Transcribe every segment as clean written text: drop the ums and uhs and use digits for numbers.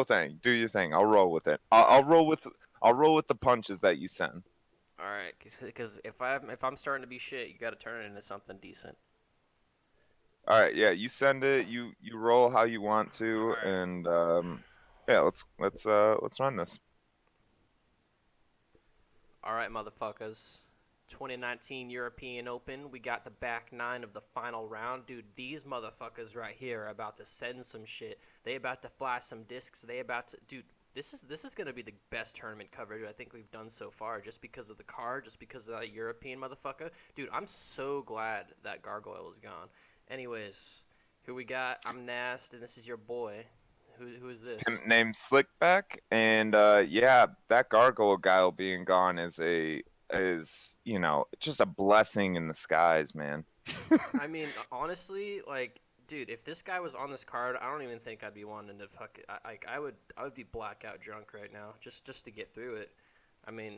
thing. Do your thing. I'll roll with it. I'll roll with the punches that you send. All right, because if I'm starting to be shit, you got to turn it into something decent. All right, yeah, you send it. You roll how you want All to, right. and yeah, let's run this. All right, motherfuckers. 2019 European Open. We got the back nine of the final round. Dude, these motherfuckers right here are about to send some shit. They about to fly some discs. They about to dude, this is going to be the best tournament coverage I think we've done so far just because of the card, just because of that European motherfucker. Dude, I'm so glad that Gargoyle is gone. Anyways, who we got? I'm Nast and this is your boy. Who is this? Pimp named Slickback, and yeah, that gargoyle guile being gone is just a blessing in the skies, man. I mean, honestly, like, dude, if this guy was on this card, I don't even think I'd be wanting to fuck it. I would be blackout drunk right now just to get through it. I mean,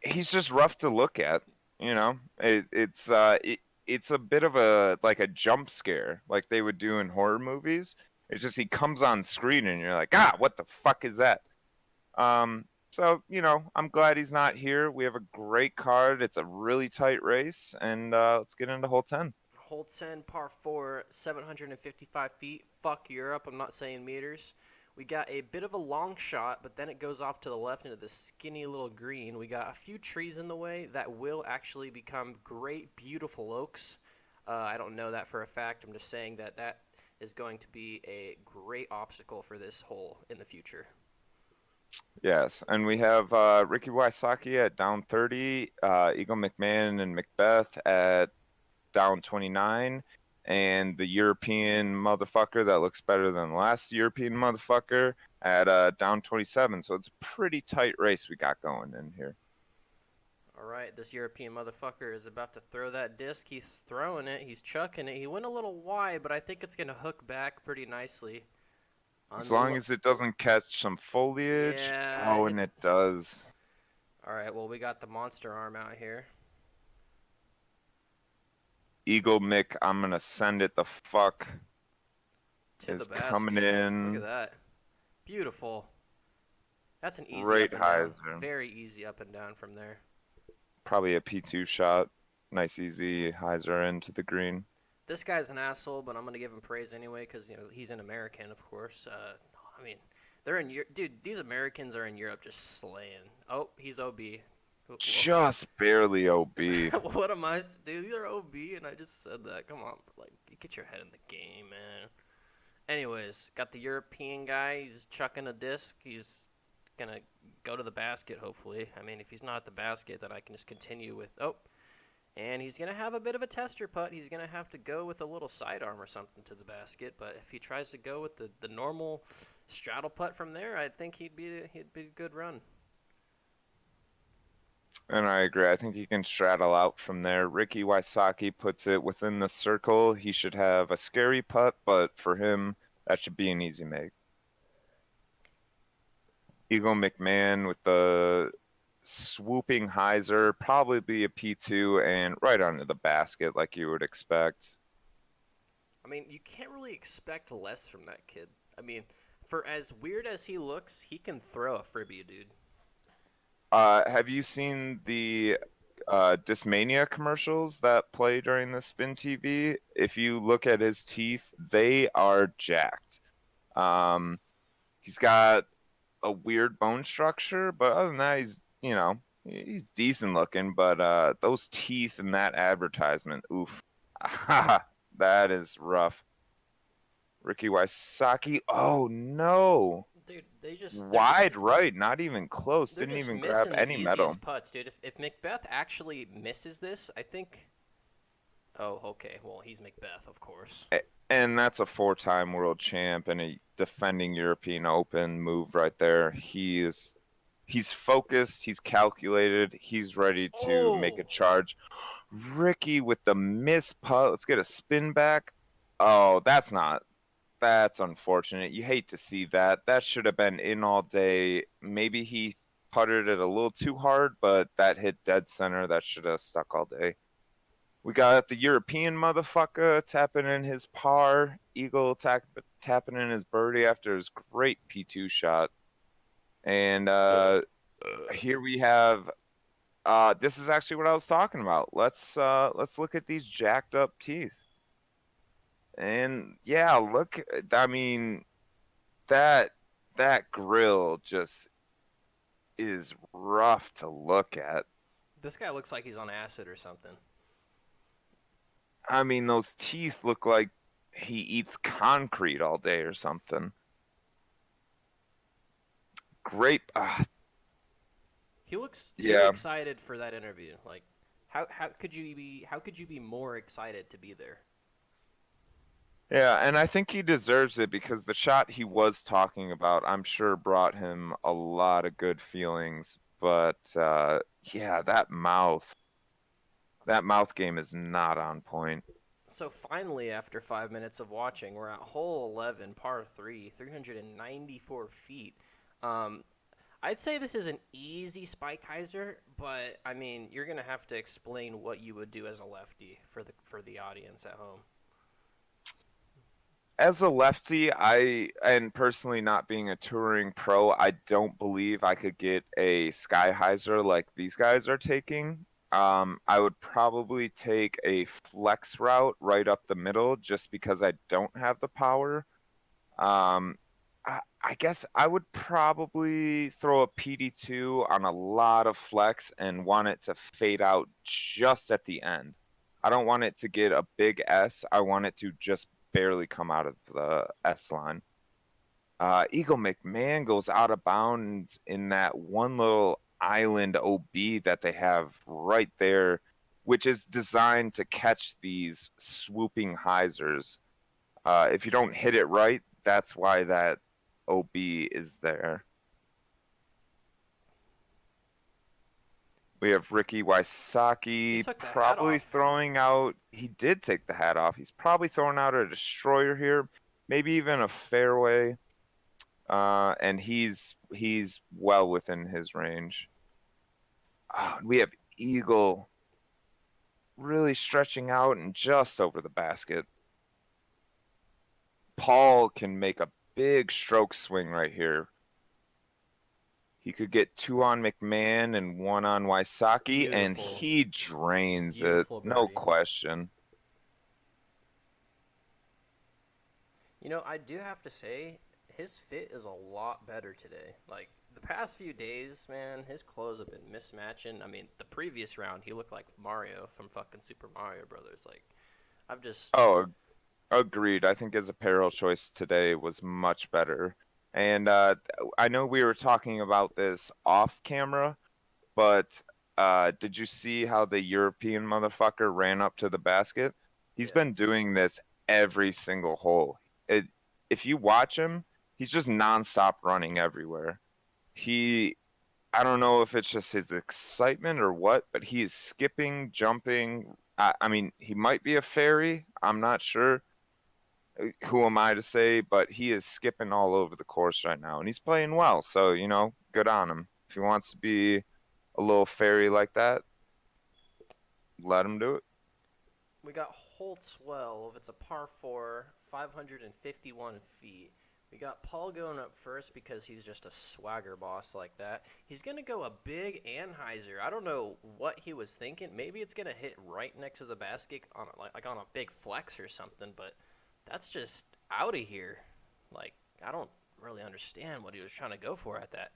He's just rough to look at, you know. It's a bit of a like a jump scare, like they would do in horror movies. It's just he comes on screen and you're like, ah, what the fuck is that? So I'm glad he's not here. We have a great card. It's a really tight race, and let's get into hole 10. Holtzen par four, 755 feet. Fuck Europe. I'm not saying meters. We got a bit of a long shot, but then it goes off to the left into the skinny little green. We got a few trees in the way that will actually become great, beautiful oaks. I don't know that for a fact. I'm just saying that that is going to be a great obstacle for this hole in the future. Yes, and we have Ricky Wysaki at down 30, Eagle McMahon and Mcmeth at down 29, and the European motherfucker that looks better than the last European motherfucker at down 27. So it's a pretty tight race we got going in here. All right, this European motherfucker is about to throw that disc. He's throwing it. He's chucking it. He went a little wide, but I think it's going to hook back pretty nicely. As long On as it doesn't catch some foliage. Yeah, Oh, it. and it does. All right, well, we got the monster arm out here Eagle Mick, I'm gonna send it the fuck, to the is coming basket. Look at in. that. Beautiful. That's an easy Great up and down. hyzer. Very easy up and down from there. Probably a P2 shot. Nice easy hyzer into the green. This guy's an asshole, but I'm gonna give him praise anyway because he's an American, of course. I mean, they're in Europe, dude. These Americans are in Europe just slaying. Oh, he's OB. Just barely OB. What am I, dude? These are OB, and I just said that. Come on, like, get your head in the game, man. Anyways, got the European guy. He's chucking a disc. He's gonna go to the basket, hopefully. I mean, if he's not at the basket, then I can just continue with. Oh, and he's going to have a bit of a tester putt. He's going to have to go with a little sidearm or something to the basket. But if he tries to go with the normal straddle putt from there, I think he'd be a good run. And I agree. I think he can straddle out from there. Ricky Wysaki puts it within the circle. He should have a scary putt, but for him, that should be an easy make. Eagle McMahon with the swooping hyzer, probably be a P2 and right under the basket like you would expect. I mean, you can't really expect less from that kid. I mean, for as weird as he looks, he can throw a fribby, dude. Have you seen the Discmania commercials that play during the Spin TV? If you look at his teeth, they are jacked. He's got a weird bone structure, but other than that, he's decent looking. But those teeth in that advertisement, oof, that is rough. Ricky Wysaki, oh no, Dude, they're just wide right, not even close, they're didn't just even grab missing the any metal. easiest putts, dude. If Mcmeth actually misses this, I think. Oh, okay. Well, he's Mcmeth, of course. And that's a four-time world champ and a defending European Open move right there. He's focused, he's calculated, he's ready to make a Oh, charge. Ricky with the miss putt. Let's get a spin back. Oh, that's unfortunate. You hate to see that. That should have been in all day. Maybe he putted it a little too hard, but that hit dead center. That should have stuck all day. We got the European motherfucker tapping in his par. Eagle tapping in his birdie after his great P2 shot. And here we have this is actually what I was talking about. Let's look at these jacked up teeth. And yeah, look, I mean, that that grill just is rough to look at. This guy looks like he's on acid or something. I mean, those teeth look like he eats concrete all day or something. Great. He looks too Yeah. excited for that interview. Like, how could you be more excited to be there? Yeah, and I think he deserves it because the shot he was talking about, I'm sure brought him a lot of good feelings. But yeah, that mouth game is not on point. So finally, after 5 minutes of watching, we're at hole 11, par 3, 394 feet. Um, I'd say this is an easy spike hyzer, but I mean, you're gonna have to explain what you would do as a lefty for the audience at home. As a lefty, and personally not being a touring pro, I don't believe I could get a sky hyzer like these guys are taking. I would probably take a flex route right up the middle just because I don't have the power. Um, I guess I would probably throw a PD2 on a lot of flex and want it to fade out just at the end. I don't want it to get a big S. I want it to just barely come out of the S line. Eagle McMahon goes out of bounds in that one little island OB that they have right there, which is designed to catch these swooping hyzers. If you don't hit it right, that's why that OB is there. We have Ricky He Wysaki took the hat probably off. throwing out. He did take the hat off. He's probably throwing out a destroyer here, maybe even a fairway. And he's well within his range. We have Eagle really stretching out and just over the basket. Paul can make a big stroke swing right here. He could get two on McMahon and one on Wysaki, and Beautiful, he drains it, beautiful no birdie. question. You know, I do have to say, his fit is a lot better today. Like, the past few days, man, his clothes have been mismatching. I mean, the previous round, he looked like Mario from fucking Super Mario Brothers. Like, I've just. Oh, agreed. I think his apparel choice today was much better. And I know we were talking about this off camera, but did you see how the European motherfucker ran up to the basket? He's Yeah. been doing this every single hole. It, if you watch him, he's just nonstop running everywhere. He, I don't know if it's just his excitement or what, but he is skipping, jumping. I mean, he might be a fairy. I'm not sure. Who am I to say? But he is skipping all over the course right now, and he's playing well. So, good on him. If he wants to be a little fairy like that, let him do it. We got hole 12. It's a par 4, 551 feet. We got Paul going up first because he's just a swagger boss like that. He's going to go a big Anheuser. I don't know what he was thinking. Maybe it's going to hit right next to the basket on like on a big flex or something, but that's just out of here. Like, I don't really understand what he was trying to go for at that.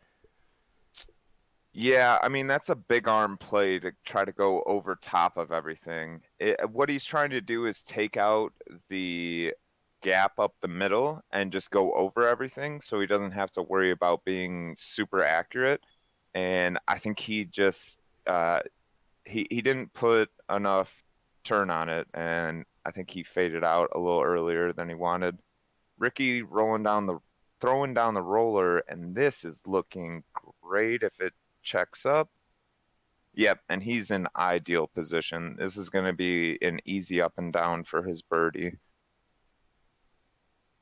Yeah, I mean that's a big arm play to try to go over top of everything. What he's trying to do is take out the gap up the middle and just go over everything so he doesn't have to worry about being super accurate. And I think he just he didn't put enough turn on it, and I think he faded out a little earlier than he wanted. Ricky throwing down the roller, and this is looking great if it checks up. Yep, and he's in ideal position. This is going to be an easy up and down for his birdie.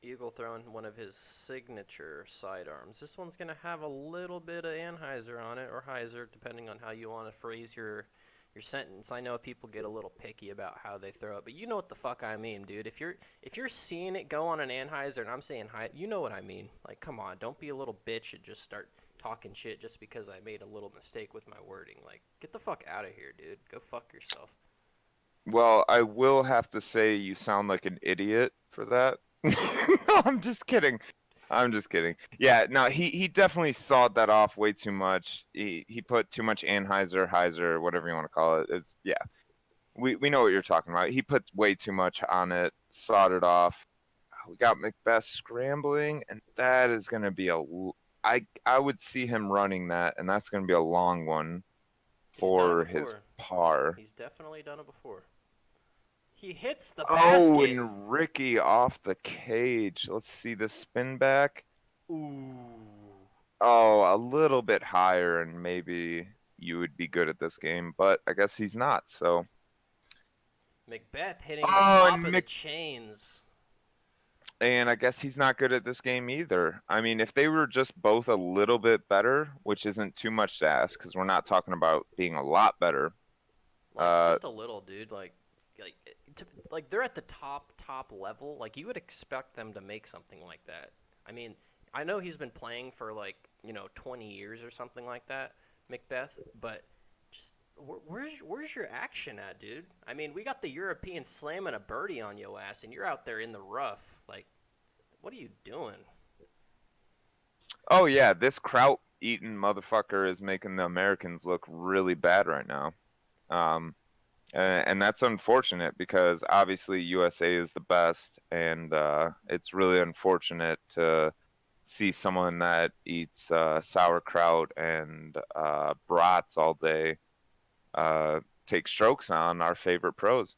Eagle throwing one of his signature sidearms. This one's going to have a little bit of Anheuser on it, or Heiser, depending on how you want to phrase your sentence. I know people get a little picky about how they throw it, but you know what the fuck I mean, dude. If you're seeing it go on an Anheuser and I'm saying hi, you know what I mean. Like, come on, don't be a little bitch and just start talking shit just because I made a little mistake with my wording. Like, get the fuck out of here, dude. Go fuck yourself. Well, I will have to say you sound like an idiot for that. No, I'm just kidding. I'm just kidding. Yeah, no, he definitely sawed that off way too much. He put too much Heiser, whatever you want to call it. Is yeah. We know what you're talking about. He put way too much on it, sawed it off. We got Mcmeth scrambling, and that is going to be I would see him running that, and that's going to be a long one He's done it for his before. par. He's definitely done it before. He hits the Oh, basket. and Ricky off the cage. Let's see the spin back. Ooh. Oh, a little bit higher, and maybe you would be good at this game, but I guess he's not. So, Mcmeth hitting the oh, top and of the chains. and I guess he's not good at this game either. I mean, if they were just both a little bit better, which isn't too much to ask, because we're not talking about being a lot better. Like, Uh, just a little, dude. Like, like they're at the top level. Like, you would expect them to make something like that. I mean, I know he's been playing for like 20 years or something like that, Mcmeth. But just where's your action at, dude? I mean, we got the European slamming a birdie on your ass, and you're out there in the rough. Like, what are you doing? oh yeah, this kraut eating motherfucker is making the Americans look really bad right now. Um, and that's unfortunate because obviously USA is the best, and it's really unfortunate to see someone that eats sauerkraut and brats all day take strokes on our favorite pros.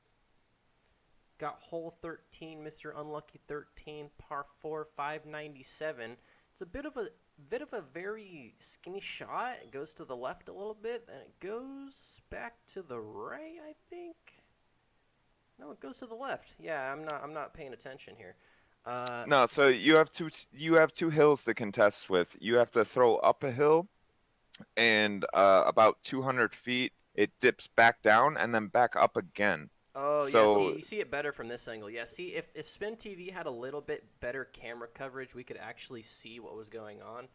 Got hole 13, Mr. Unlucky 13, par 4, 597. It's a bit of a very skinny shot. It goes to the left a little bit, then it goes back to the right, I think. No, it goes to the left. Yeah, I'm not paying attention here. Uh, No, so you have two hills to contest with. You have to throw up a hill, and about 200 feet, it dips back down and then back up again. oh yeah, see So you see it better from this angle. Yeah, see if Spin TV had a little bit better camera coverage, we could actually see what was going on.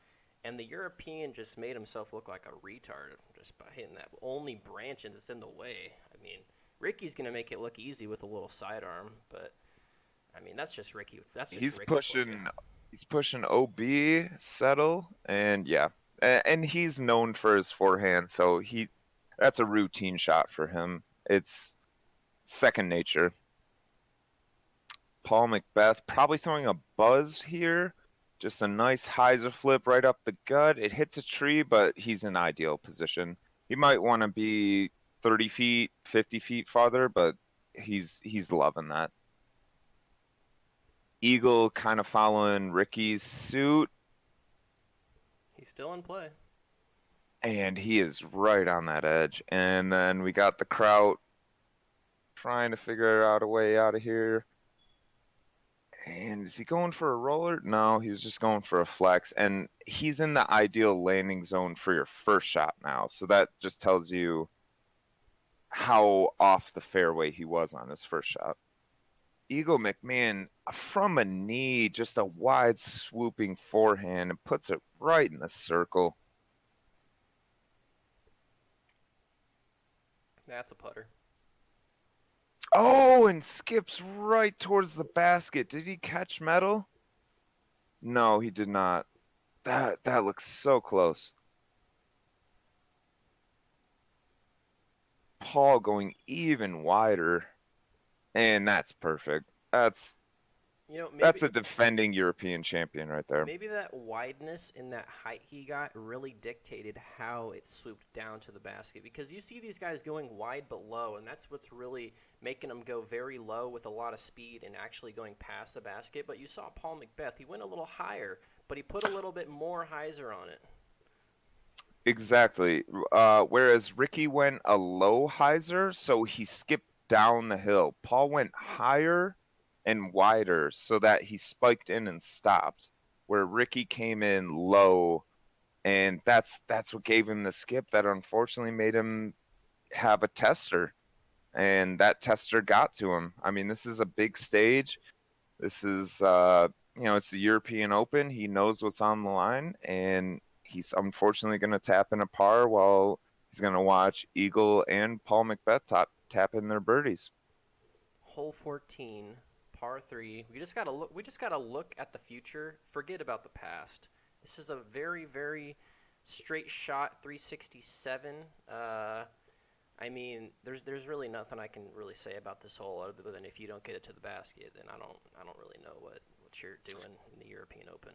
And the European just made himself look like a retard just by hitting that only branch and it's in the way. I mean, Ricky's gonna make it look easy with a little sidearm, but I mean that's just Ricky. That's just he's Ricky for you. pushing he's pushing OB settle, and yeah, and he's known for his forehand, so he that's a routine shot for him. It's second nature. Paul Mcmeth probably throwing a buzz here. Just a nice hyzer flip right up the gut. It hits a tree, but he's in ideal position. He might want to be 30 feet, 50 feet farther, but he's loving that. Eagle kind of following Ricky's suit, He's still in play. and he is right on that edge. And then we got the Kraut trying to figure out a way out of here. And is he going for a roller? No, he was just going for a flex. And he's in the ideal landing zone for your first shot now. So that just tells you how off the fairway he was on his first shot. Eagle McMahon from a knee, just a wide swooping forehand and puts it right in the circle. That's a putter. Oh, and skips right towards the basket. Did he catch metal? No, he did not. That looks so close. Paul going even wider, and that's perfect. You know, That's maybe a defending European champion right there. maybe that wideness and that height he got really dictated how it swooped down to the basket. Because you see these guys going wide but low, and that's what's really making them go very low with a lot of speed and actually going past the basket. But you saw Paul Mcmeth. He went a little higher, but he put a little bit more hyzer on it. Exactly. Whereas Ricky went a low hyzer, so he skipped down the hill. Paul went higher and wider so that he spiked in and stopped. Where Ricky came in low, and that's what gave him the skip that unfortunately made him have a tester, and that tester got to him. I mean, this is a big stage. This is, it's the European Open. He knows what's on the line, and he's unfortunately going to tap in a par while he's going to watch Eagle and Paul Mcmeth tap in their birdies. Hole 14, par 3. We just got to look at the future, forget about the past. This is a very very straight shot 367. I mean, there's really nothing I can really say about this hole other than if you don't get it to the basket, then I don't really know what you're doing in the European Open.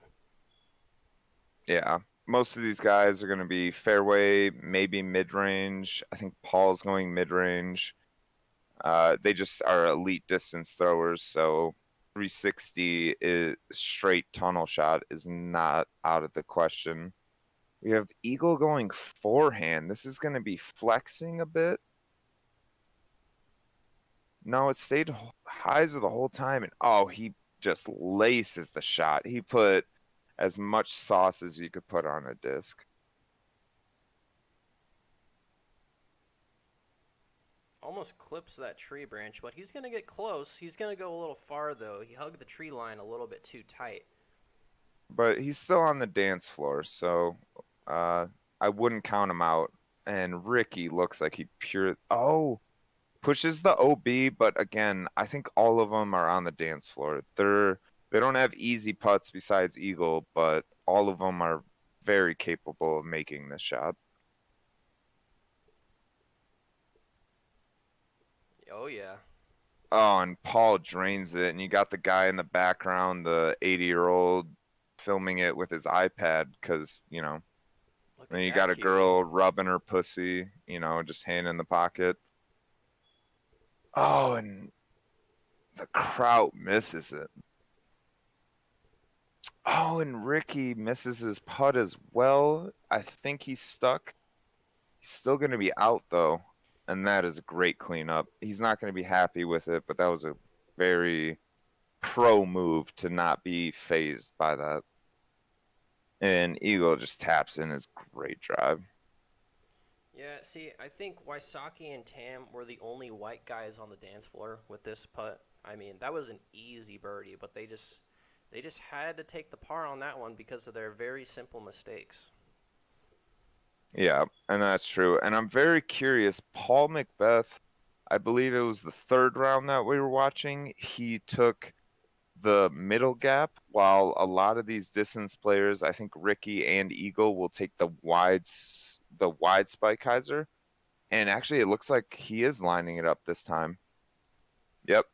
Yeah, most of these guys are going to be fairway, maybe mid-range. I think Paul's going mid-range. They just are elite distance throwers, so 360 is straight tunnel shot is not out of the question. We have Eagle going forehand. This is going to be flexing a bit. No, it stayed highs the whole time, and oh, he just laces the shot. He put as much sauce as you could put on a disc. Almost clips that tree branch, but he's going to get close. He's going to go a little far, though. He hugged the tree line a little bit too tight. But he's still on the dance floor, so I wouldn't count him out. And Ricky looks like he pushes the OB, but again, I think all of them are on the dance floor. They don't have easy putts besides Eagle, but all of them are very capable of making this shot. Oh, yeah. Oh, and Paul drains it, and you got the guy in the background, the 80-year-old, filming it with his iPad, because, Look then at you got that a cutie. girl rubbing her pussy, just hand in the pocket. Oh, and the crowd misses it. Oh, and Ricky misses his putt as well. I think he's stuck. He's still going to be out, though, and that is a great cleanup. He's not going to be happy with it, but that was a very pro move to not be phased by that. And Eagle just taps in his great drive. Yeah, see, I think Wysaki and Tamm were the only white guys on the dance floor with this putt. I mean, that was an easy birdie, but they just had to take the par on that one because of their very simple mistakes. Yeah, and that's true. And I'm very curious. Paul Mcmeth, I believe it was the third round that we were watching. He took the middle gap, while a lot of these distance players, I think Ricky and Eagle, will take the wide spike hyzer. And actually, it looks like he is lining it up this time. Yep.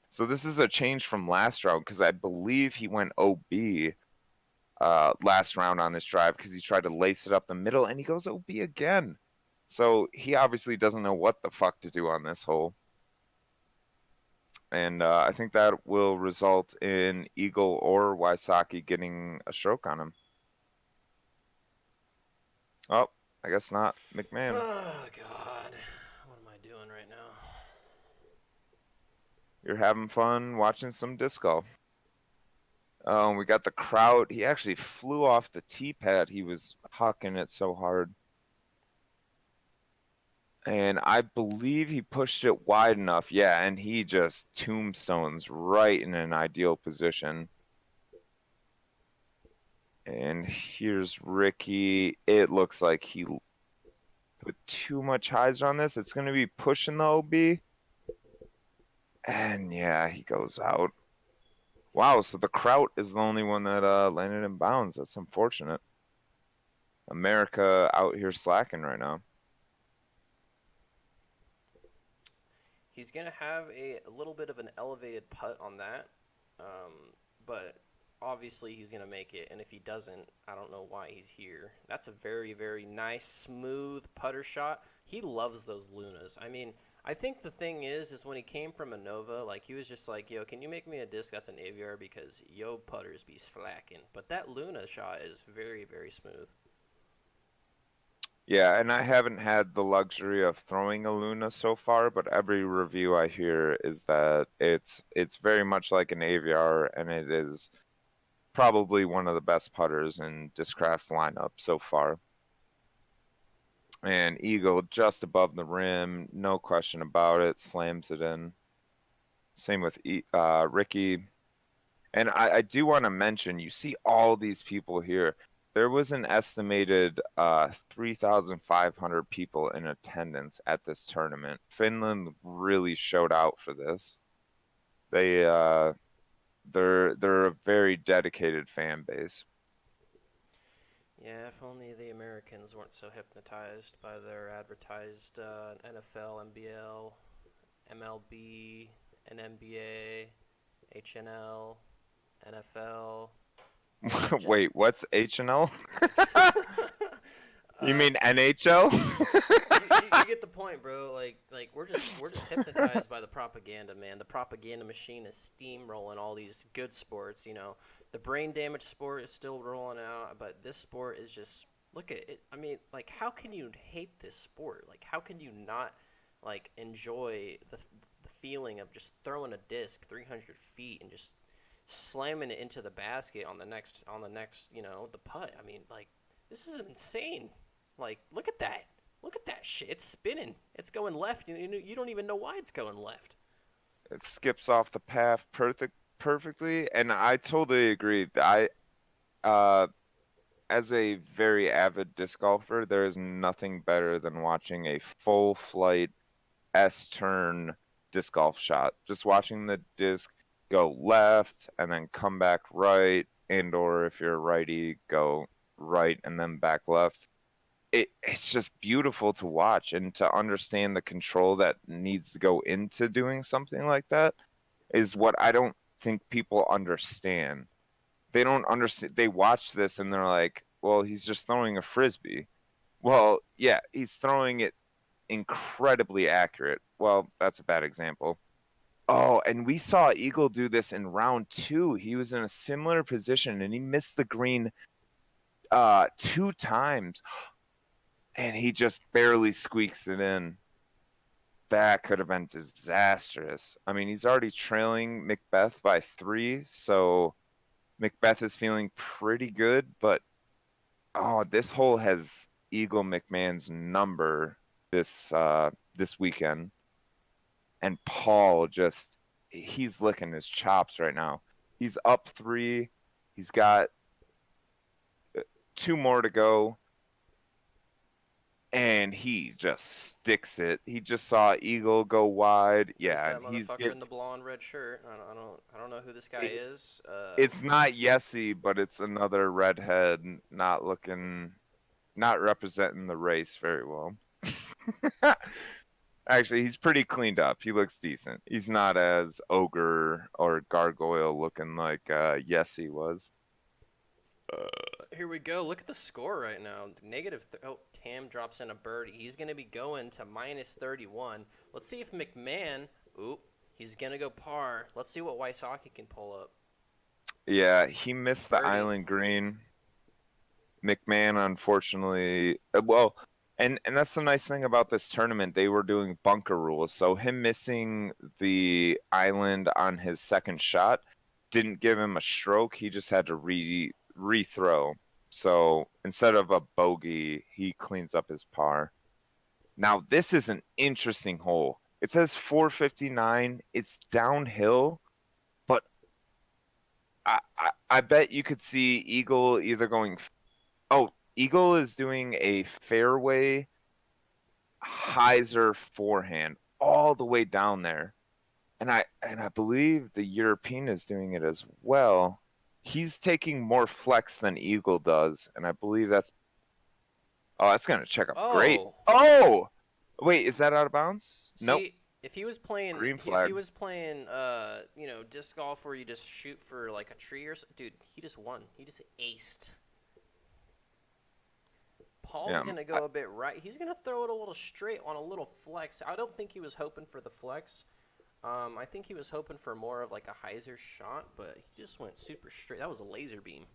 So this is a change from last round because I believe he went OB last round on this drive because he tried to lace it up the middle and he goes OB again. So he obviously doesn't know what the fuck to do on this hole. And I think that will result in Eagle or Wysaki getting a stroke on him. Oh, I guess not. McMahon, Oh, God. What am I doing right now? you're having fun watching some disc golf. We got the crowd. He actually flew off the tee pad. He was hucking it so hard. And I believe he pushed it wide enough. Yeah, and he just tombstones right in an ideal position. And here's Ricky. It looks like he put too much hyzer on this. It's going to be pushing the OB. And yeah, he goes out. Wow, so the Kraut is the only one that landed in bounds. That's unfortunate. America out here slacking right now. He's going to have a little bit of an elevated putt on that, but obviously he's going to make it, and if he doesn't, I don't know why he's here. That's a very, very nice, smooth putter shot. He loves those Lunas. I mean, I think the thing is when he came from a Nova, like, he was just like, yo, can you make me a disc that's an AVR because yo putters be slacking. But that Luna shot is very, very smooth. Yeah, and I haven't had the luxury of throwing a Luna so far, but every review I hear is that it's very much like an AVR, and it is probably one of the best putters in Discraft's lineup so far. And Eagle just above the rim, no question about it, slams it in. Same with Ricky. And I do want to mention, you see all these people here. There was an estimated 3,500 people in attendance at this tournament. Finland really showed out for this. They they're a very dedicated fan base. Yeah, if only the Americans weren't so hypnotized by their advertised NFL, NBL, MLB, and NBA, HNL, NFL, just Wait, what's H&L? You uh, mean NHL? you get the point, bro. Like we're just hypnotized by the propaganda, man. The propaganda machine is steamrolling all these good sports. You know, the brain damage sport is still rolling out, but this sport is just look at it. I mean, like, how can you hate this sport? Like, how can you not like enjoy the feeling of just throwing a disc 300 feet and just slamming it into the basket on the next the putt. I mean, like, this is insane. Like, look at that. Look at that shit. It's spinning. It's going left. You don't even know why it's going left. It skips off the path perfectly, and I totally agree. Uh, as a very avid disc golfer, there is nothing better than watching a full flight S-turn disc golf shot. Just watching the disc go left and then come back right, and or if you're a righty, go right and then back left. It's just beautiful to watch and to understand the control that needs to go into doing something like that is what I don't think people understand. They don't understand. They watch this and they're like, well, he's just throwing a frisbee. Well, yeah, he's throwing it incredibly accurate. Well, that's a bad example. Oh, and we saw Eagle do this in round two. He was in a similar position and he missed the green two times and he just barely squeaks it in. That could have been disastrous. I mean, he's already trailing Mcmeth by 3, so Mcmeth is feeling pretty good, but oh, this hole has Eagle McMahon's number this weekend. And Paul just he's licking his chops right now. He's up 3. He's got 2 more to go. And he just sticks it. He just saw Eagle go wide. Who's Yeah, that and he's motherfucker get in the blonde red shirt? I don't know who this guy it, is. it's not Yessie, but it's another redhead not representing the race very well. Actually, he's pretty cleaned up. He looks decent. He's not as ogre or gargoyle looking like Yessie was. Here we go. Look at the score right now. Oh, Tamm drops in a birdie. He's going to be going to minus 31. Let's see if McMahon. Oop, he's going to go par. Let's see what Wysaki can pull up. Yeah, he missed the Birdie. island green. McMahon, unfortunately, well, and that's the nice thing about this tournament. They were doing bunker rules, so him missing the island on his second shot didn't give him a stroke. He just had to rethrow. So instead of a bogey, he cleans up his par. Now this is an interesting hole. It says 459. It's downhill, but I bet you could see Eagle either going. Oh, Eagle is doing a fairway hyzer forehand all the way down there. And I believe the European is doing it as well. He's taking more flex than Eagle does, and I believe that's gonna check up great. Oh, Oh, wait, is that out of bounds? Nope, see, if he was playing, green if he flag. was playing, disc golf where you just shoot for like a tree or something, dude, he just won. He just aced. Paul's Yeah, gonna go a bit right. He's gonna throw it a little straight on a little flex. I don't think he was hoping for the flex. I think he was hoping for more of like a hyzer shot, but he just went super straight. That was a laser beam.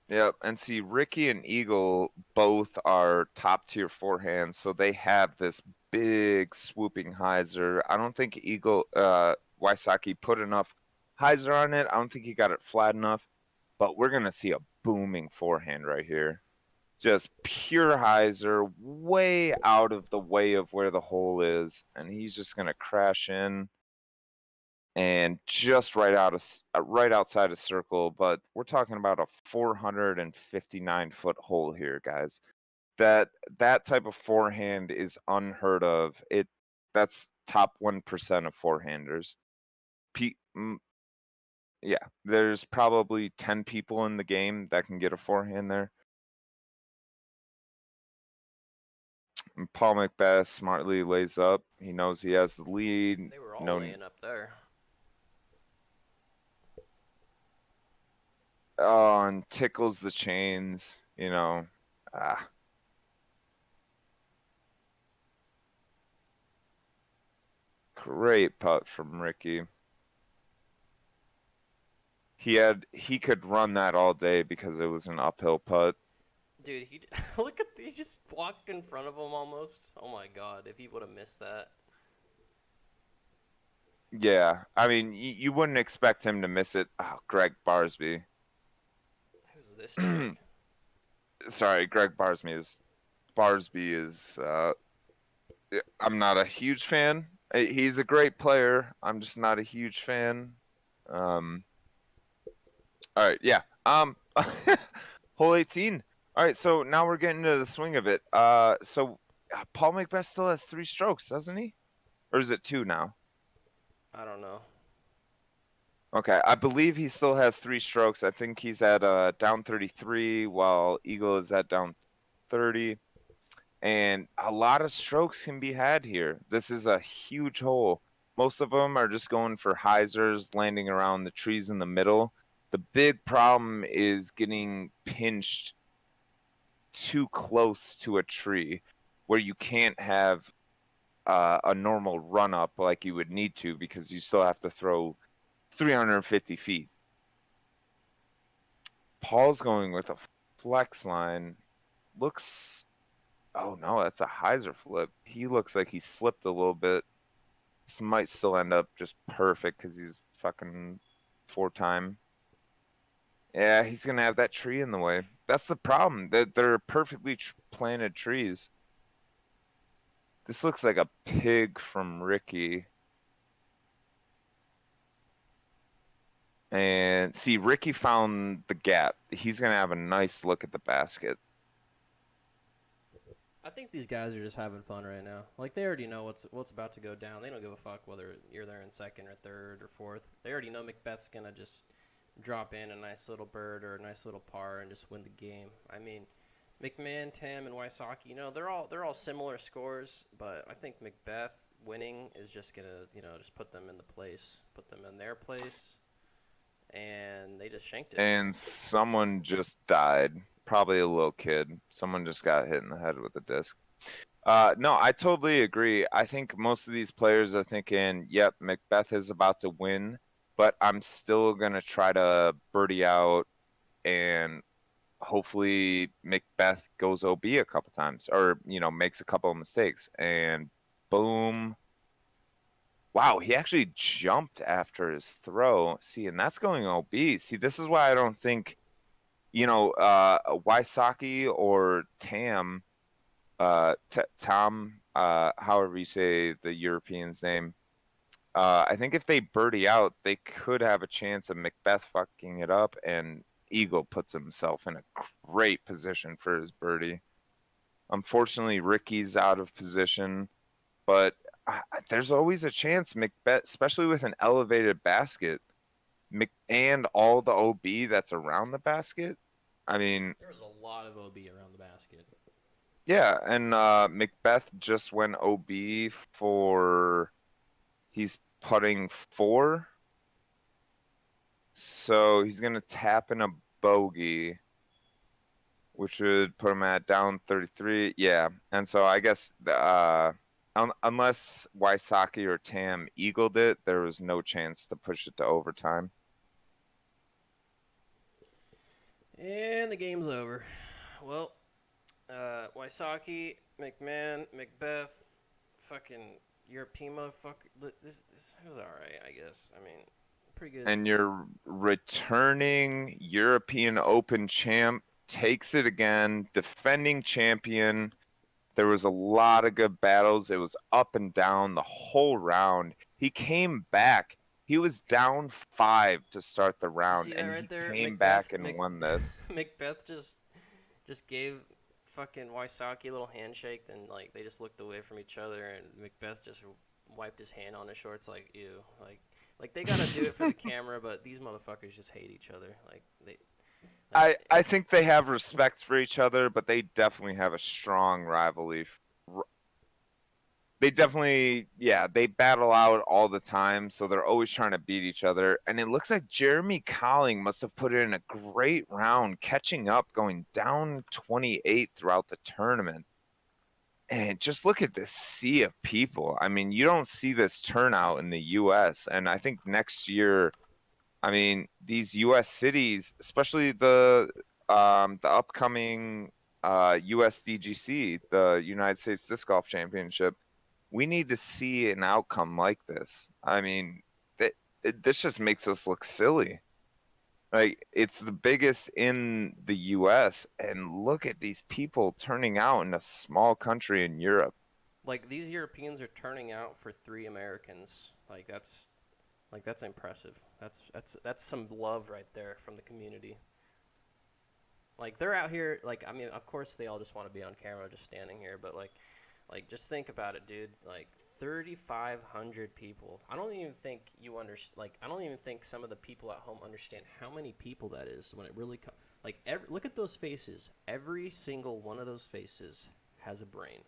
yep. And see, Ricky and Eagle both are top tier forehands, so they have this big swooping hyzer. I don't think Wysaki put enough hyzer on it. I don't think he got it flat enough, but we're gonna see a booming forehand right here. Just pure hyzer, way out of the way of where the hole is, and he's just gonna crash in and just right outside of circle. But we're talking about a 459-foot hole here, guys. That type of forehand is unheard of. That's top 1% of forehanders. P, yeah, there's probably 10 people in the game that can get a forehand there. And Paul Mcmeth smartly lays up. He knows he has the lead. They were all No, laying up there. and tickles the chains. Ah, great putt from Ricky. He could run that all day because it was an uphill putt. Dude, he look at he just walked in front of him almost. Oh my god, if he would have missed that. Yeah, I mean, you wouldn't expect him to miss it. Oh, Greg Barsby. Who's this jerk? Sorry, Greg Barsby is. I'm not a huge fan. He's a great player. I'm just not a huge fan. Um, all right, yeah. Hole 18. All right, so now we're getting into the swing of it. Paul Mcbeth still has 3 strokes, doesn't he? Or is it 2 now? I don't know. Okay, I believe he still has 3 strokes. I think he's at down 33 while Eagle is at down 30. And a lot of strokes can be had here. This is a huge hole. Most of them are just going for hyzers, landing around the trees in the middle. The big problem is getting pinched too close to a tree where you can't have a normal run up like you would need to because you still have to throw 350 feet. Paul's going with a flex line. Looks. Oh no, that's a hyzer flip. He looks like he slipped a little bit. This might still end up just perfect because he's fucking 4-time. Yeah, he's gonna have that tree in the way. That's the problem. They're perfectly planted trees. This looks like a pig from Ricky. And see, Ricky found the gap. He's gonna have a nice look at the basket. I think these guys are just having fun right now. Like they already know what's about to go down. They don't give a fuck whether you're there in second or third or fourth. They already know Mcmeth's gonna just drop in a nice little bird or a nice little par and just win the game. I mean, McMahon, Tamm, and Wysaki, they're all similar scores, but I think Mcmeth winning is just gonna just put them in their place, and they just shanked it. And someone just died. Probably a little kid. Someone just got hit in the head with a disc. No, I totally agree. I think most of these players are thinking, yep, Mcmeth is about to win, but I'm still going to try to birdie out and hopefully Mcmeth goes OB a couple times or, makes a couple of mistakes. And boom. Wow, he actually jumped after his throw. See, and that's going OB. See, this is why I don't think, Wysaki or Tam Tom, however you say the European's name. I think if they birdie out, they could have a chance of Mcmeth fucking it up, and Eagle puts himself in a great position for his birdie. Unfortunately, Ricky's out of position, but there's always a chance Mcmeth, especially with an elevated basket, and all the OB that's around the basket. I mean, There was a lot of OB around the basket. yeah, and Mcmeth just went OB for he's putting 4, so he's gonna tap in a bogey, which would put him at down 33. Yeah, and so I guess unless Wysaki or Tam eagled it, there was no chance to push it to overtime. And the game's over. Well, Wysaki, McMahon, Mcmeth, fucking European motherfucker. This was alright, I guess. I mean, pretty good. And your returning European Open champ takes it again, defending champion. There was a lot of good battles. It was up and down the whole round. He came back. He was down 5 to start the You round, see that and right he there? came back and Mc, won this. Mcmeth just gave fucking Wysaki a little handshake, and like they just looked away from each other, and Mcmeth just wiped his hand on his shorts like ew, like they gotta do it for the camera, but these motherfuckers just hate each other. Like they like I think they have respect for each other, but they definitely have a strong rivalry. They definitely, yeah, they battle out all the time, so they're always trying to beat each other. And it looks like Jeremy Colling must have put in a great round, catching up, going down 28 throughout the tournament. And just look at this sea of people. I mean, you don't see this turnout in the US. And I think next year, I mean, these US cities, especially the upcoming USDGC, the United States Disc Golf Championship, we need to see an outcome like this. I mean, this just makes us look silly. Like, it's the biggest in the US, and look at these people turning out in a small country in Europe. like these Europeans are turning out for 3 Americans. That's impressive. That's some love right there from the community. Like they're out here. Like I mean, of course they all just want to be on camera, just standing here. But like just think about it, dude. Like 3,500 people. I don't even think you understand. Like I don't even think some of the people at home understand how many people that is when it really comes. Like look at those faces. Every single one of those faces has a brain.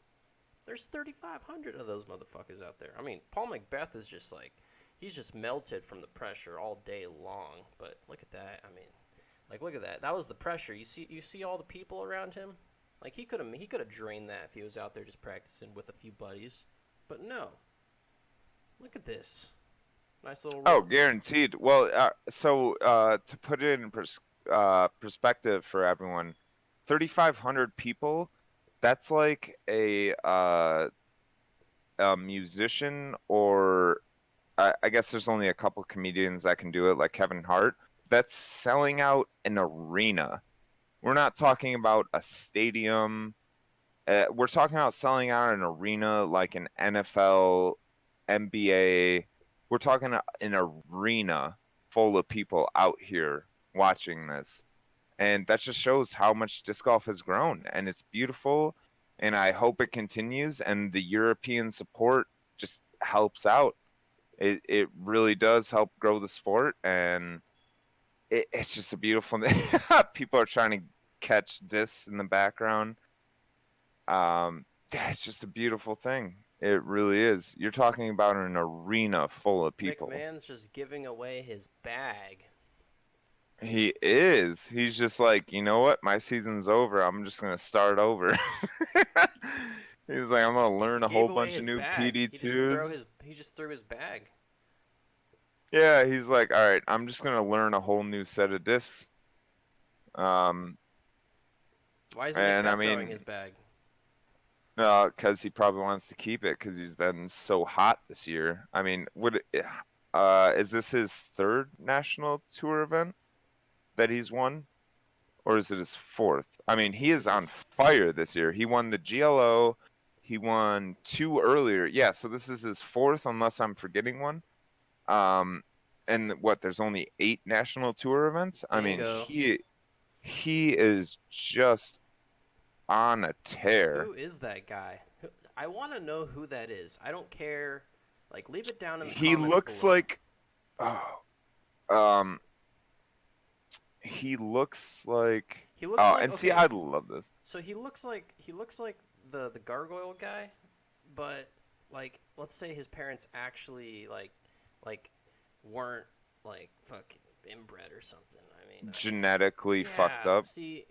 There's 3,500 of those motherfuckers out there. I mean, Paul Mcmeth is just like, he's just melted from the pressure all day long. But look at that. I mean, like look at that. That was the pressure. You see all the people around him. Like he could have drained that if he was out there just practicing with a few buddies. But no. Look at this. Nice little Oh, roll. guaranteed. Well, to put it in perspective for everyone, 3,500 people, that's like a musician, or I guess there's only a couple comedians that can do it, like Kevin Hart. That's selling out an arena. We're not talking about a stadium. We're talking about selling out an arena like an NFL, NBA. We're talking an arena full of people out here watching this. And that just shows how much disc golf has grown. And it's beautiful. And I hope it continues. And the European support just helps out. It really does help grow the sport. And it's just a beautiful thing. People are trying to catch discs in the background. Yeah, it's just a beautiful thing. It really is. You're talking about an arena full of people. McMahon's just giving away his bag. He is. He's just like, you know what? My season's over. I'm just gonna start over. He's like, I'm gonna learn He a gave whole away bunch of his new bag. PD2s. He just threw his bag. Yeah, he's like, all right, I'm just gonna learn a whole new set of discs. Um, Why is and I Mcmeth throwing mean, his bag? 'cause he probably wants to keep it because he's been so hot this year. I mean, is this his third national tour event that he's won, or is it his fourth? I mean, he This is is on his fire this year. He won the GLO. He won 2 earlier. Yeah, so this is his fourth, unless I'm forgetting one. Um, and what? There's only 8 national tour events. I mean, bingo. he is just on a tear. Who is that guy? I want to know who that is. I don't care. Like, leave it down in the He comments looks below. like, oh, um, he looks like, He looks oh, like and see, okay. I love this. So he looks like the gargoyle guy, but like let's say his parents actually like weren't like fucking inbred or something. I mean, Genetically fucked yeah. up. See,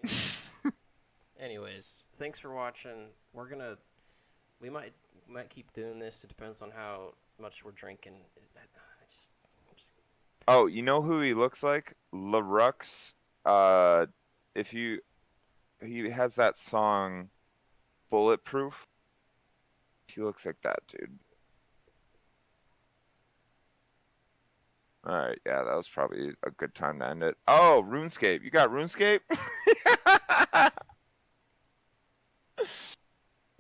anyways, thanks for watching. We might keep doing this. It depends on how much we're drinking. I just Oh, you know who he looks like? LaRux. Uh, if you, he has that song Bulletproof. He looks like that dude. Alright, yeah, that was probably a good time to end it. Oh, RuneScape. You got RuneScape?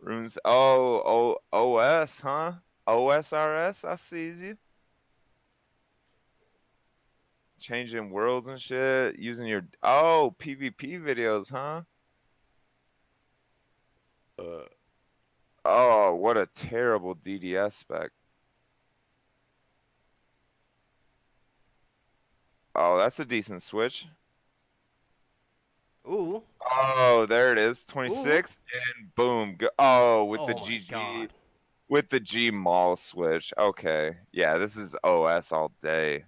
Runes. Oh, OS, huh? OSRS, I sees you. Changing worlds and shit. Using your. Oh, PvP videos, huh? Oh, what a terrible DDS spec. Oh, that's a decent switch. Ooh, Oh, there it is. ooh. 26 and boom. Oh, with the Oh my GG god. with the G mall switch. Okay. Yeah, this is OS all day.